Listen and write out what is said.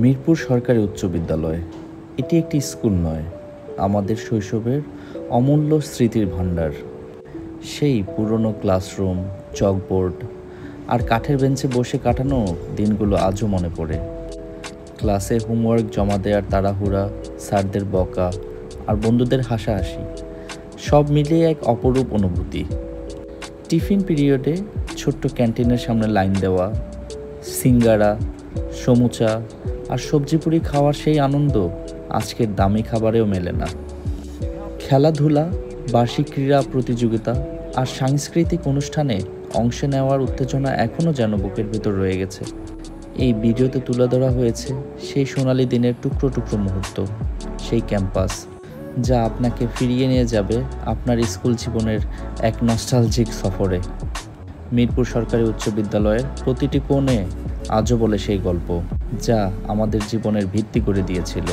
মিরপুর সরকারি উচ্চ বিদ্যালয় এটি একটি স্কুল নয়, আমাদের শৈশবের অমূল্য স্মৃতির ভাণ্ডার। সেই পুরনো ক্লাসরুম, চকবোর্ড আর কাঠের বেঞ্চে বসে কাটানো দিনগুলো আজও মনে পড়ে। ক্লাসে হোমওয়ার্ক জমা দেওয়ার তাড়াহুড়া, স্যারদের বকা আর বন্ধুদের হাসাহাসি, সব মিলিয়ে এক অপরূপ অনুভূতি। টিফিন পিরিয়ডে ছোট্ট ক্যান্টিনের সামনে লাইন দেওয়া, সিঙ্গারা, সমুচা আর সবজি পুরি খাওয়ার সেই আনন্দ আজকের দামি খাবারেও মেলে না। খেলাধুলা, বার্ষিক ক্রীড়া প্রতিযোগিতা আর সাংস্কৃতিক অনুষ্ঠানে অংশ নেওয়ার উত্তেজনা এখনও যেন বুকের ভিতর রয়ে গেছে। এই ভিডিওতে তুলে ধরা হয়েছে সেই সোনালি দিনের টুকরো টুকরো মুহূর্ত, সেই ক্যাম্পাস যা আপনাকে ফিরিয়ে নিয়ে যাবে আপনার স্কুল জীবনের এক নস্টালজিক সফরে। মিরপুর সরকারি উচ্চ বিদ্যালয়ের প্রতিটি কোণে আজও বলে সেই গল্প, যা আমাদের জীবনের ভিত্তি করে দিয়েছিল।